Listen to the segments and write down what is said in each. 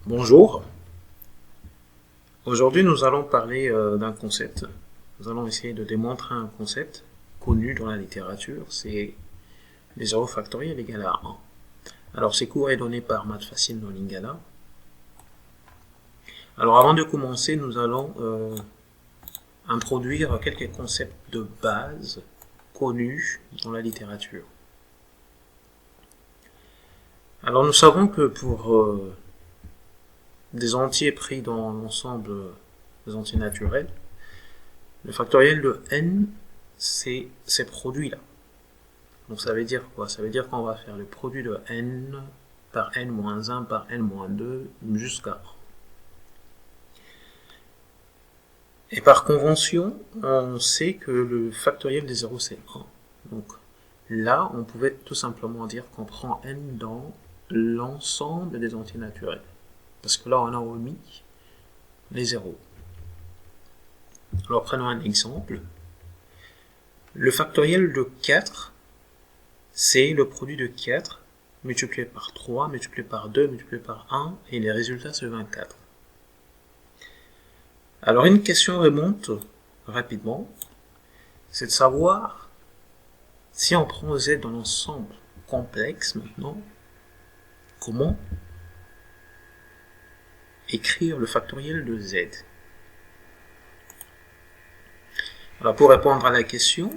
Bonjour, aujourd'hui nous allons parler d'un concept. Nous allons essayer de démontrer un concept connu dans la littérature, c'est les 0 factoriel égale à 1. Alors ce cours est donné par Mathfacile dans Lingala. Alors avant de commencer, nous allons introduire quelques concepts de base connus dans la littérature. Alors nous savons que pour des entiers pris dans l'ensemble des entiers naturels, le factoriel de n, c'est ces produits-là. Donc ça veut dire quoi? Ça veut dire qu'on va faire le produit de n par n-1 par n-2 jusqu'à 1. Et par convention, on sait que le factoriel des 0 c'est 1. Donc là, on pouvait tout simplement dire qu'on prend n dans l'ensemble des entiers naturels. Parce que là, on a omis les 0. Alors prenons un exemple. Le factoriel de 4, c'est le produit de 4 multiplié par 3, multiplié par 2, multiplié par 1, et les résultats c'est 24. Alors une question remonte rapidement, c'est de savoir si on prend z dans l'ensemble complexe maintenant, comment écrire le factoriel de z. Alors pour répondre à la question,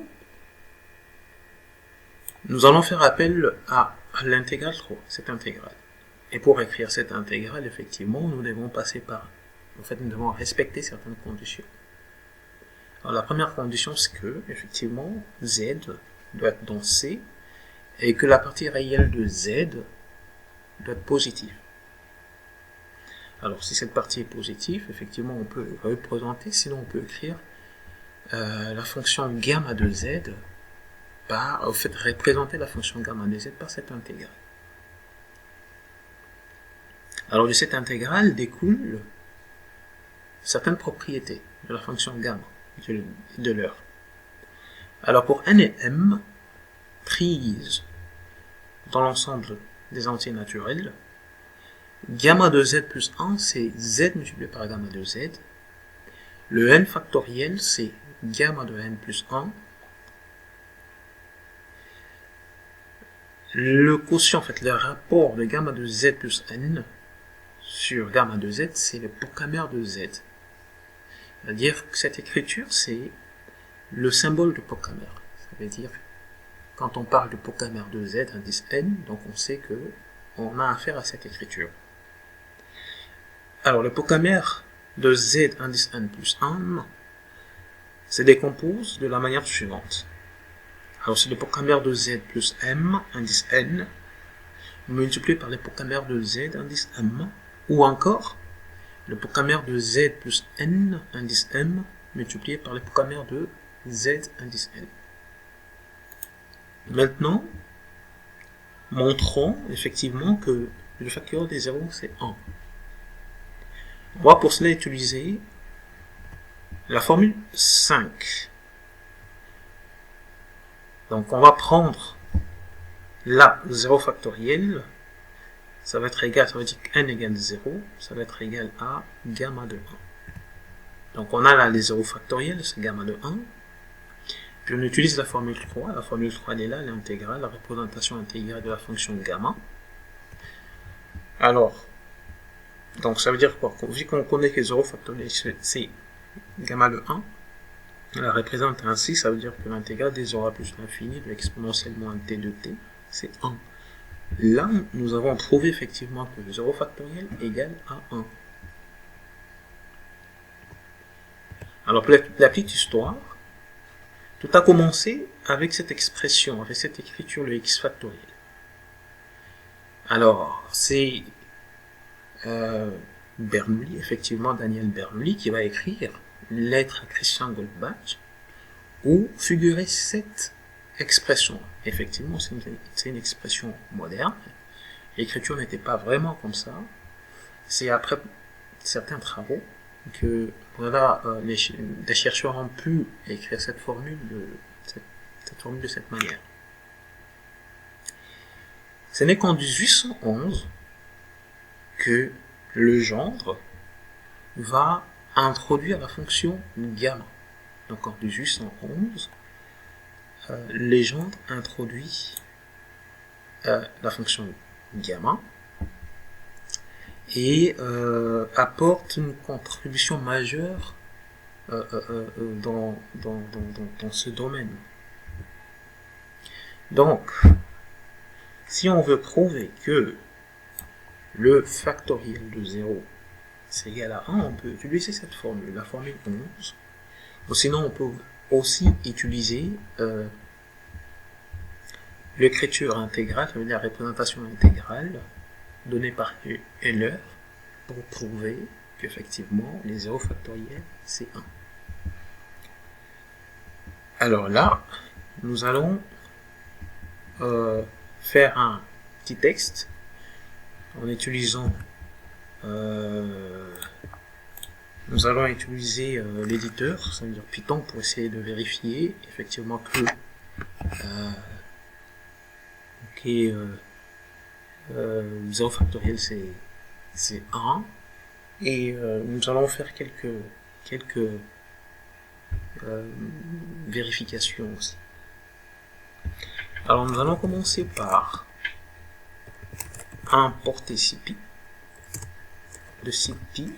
nous allons faire appel à l'intégrale 3, cette intégrale. Et pour écrire cette intégrale, effectivement, nous devons passer par... En fait, nous devons respecter certaines conditions. Alors la première condition, c'est que, effectivement, z doit être dans C, et que la partie réelle de z doit être positive. Alors si cette partie est positive, effectivement, on peut représenter, sinon on peut écrire la fonction gamma de z par, représenter la fonction gamma de z par cette intégrale. Alors de cette intégrale découlent certaines propriétés de la fonction gamma de l'heure. Alors pour n et m prises dans l'ensemble des entiers naturels, gamma de z plus 1 c'est z multiplié par gamma de z. Le n factoriel c'est gamma de n plus 1. Le quotient, en fait, le rapport de gamma de z plus n sur gamma de z, c'est le Pocamer de z. C'est-à-dire que cette écriture, c'est le symbole de Pocamer. Ça veut dire, quand on parle de Pocamer de z, indice n, donc on sait que on a affaire à cette écriture. Alors, le Pocamer de z, indice n plus 1, se décompose de la manière suivante. Alors, c'est le Pocamer de z plus m, indice n, multiplié par le Pocamer de z, indice m, ou encore le Pocamer de z plus n, indice m, multiplié par le Pocamer de z, indice n. Maintenant, montrons effectivement que le factoriel des 0 c'est 1. On va pour cela utiliser la formule 5. Donc on va prendre la 0 factoriel, ça va être égal, ça veut dire que n égale 0, ça va être égal à gamma de 1. Donc on a là les 0 factoriels, c'est gamma de 1. Puis on utilise la formule 3, la formule 3 elle est là, l'intégrale, la représentation intégrale de la fonction gamma. Alors, donc ça veut dire quoi? Vu qu'on connaît que les 0 factoriels c'est gamma de 1, on la représente ainsi, ça veut dire que l'intégrale des 0 plus l'infini de l'exponentielle moins t de t, c'est 1. Là, nous avons prouvé effectivement que le 0 factoriel égale à 1. Alors, pour la petite histoire, tout a commencé avec cette expression, avec cette écriture, le x factoriel. Alors, c'est Bernoulli, effectivement Daniel Bernoulli, qui va écrire une lettre à Christian Goldbach, où figurait cette expression. Effectivement, c'est une expression moderne. L'écriture n'était pas vraiment comme ça. C'est après certains travaux que voilà, des chercheurs ont pu écrire cette formule de cette manière. Ce n'est qu'en 1811 que le gendre va introduire la fonction gamma. Donc en 1811, Legendre introduit la fonction gamma et apporte une contribution majeure dans ce domaine. Donc, si on veut prouver que le factoriel de 0 c'est égal à 1, on peut utiliser cette formule, la formule 11. Ou sinon, on peut aussi utiliser l'écriture intégrale, la représentation intégrale donnée par Euler pour prouver qu'effectivement, les 0 factoriels, c'est 1. Alors là, nous allons faire un petit texte en utilisant nous allons utiliser l'éditeur, c'est-à-dire Python, pour essayer de vérifier effectivement que 0 factoriel c'est 1, et nous allons faire quelques vérifications aussi. Alors nous allons commencer par importer CP. De CP,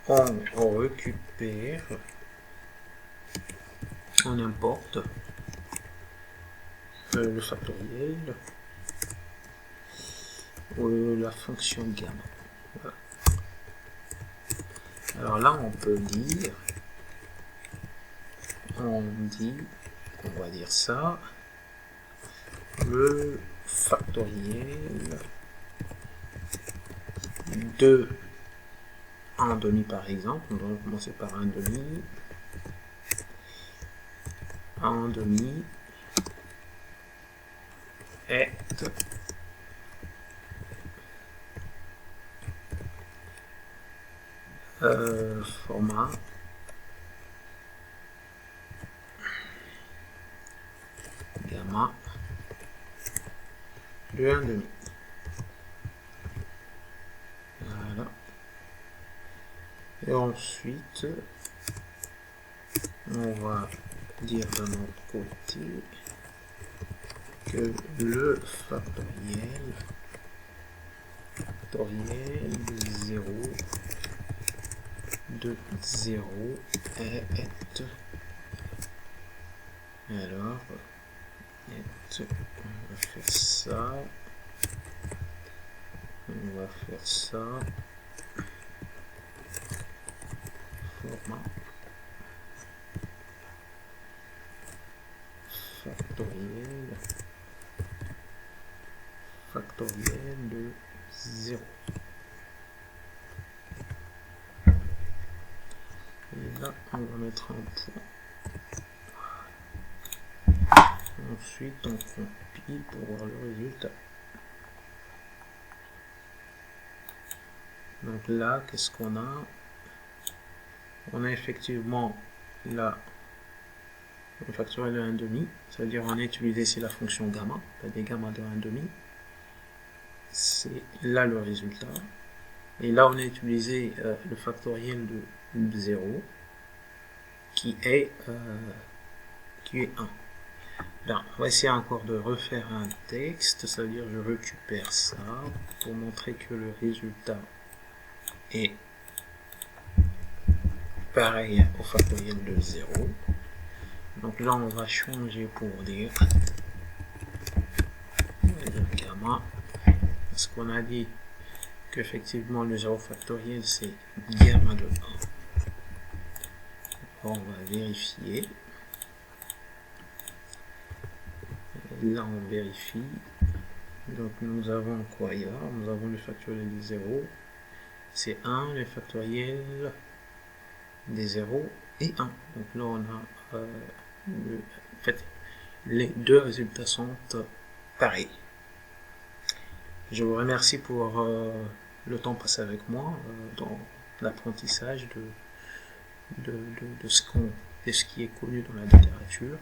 on récupère, on importe le factoriel, la fonction gamma. Voilà. Alors là, on peut dire, on va dire ça, le factoriel de 1,5 par exemple. On va commencer par 1,5. 1,5 est format gamma de 1,5. Voilà. Et ensuite, on va dire de notre côté que le factoriel de 0 est alors on va faire ça, format factoriel de 0. Et là, on va mettre un point. Ensuite, on compile pour voir le résultat. Donc là, qu'est-ce qu'on a? On a effectivement là le factoriel de 1,5, c'est-à-dire on a utilisé ici la fonction gamma, c'est-à-dire gamma de 1,5. C'est là le résultat. Et là, on a utilisé le factoriel de 0 qui est 1. Bien, on va essayer encore de refaire un texte, c'est-à-dire je récupère ça pour montrer que le résultat est pareil au factoriel de 0. Donc là, on va changer pour dire gamma, parce qu'on a dit qu'effectivement le 0 factoriel c'est gamma de 1. On va vérifier. Là, on vérifie. Donc nous avons quoi hier? Nous avons le factoriel de 0, c'est 1, le factoriel des 0 et 1. Donc là, on a en fait, les deux résultats sont pareils. Je vous remercie pour le temps passé avec moi dans l'apprentissage de ce qui est connu dans la littérature.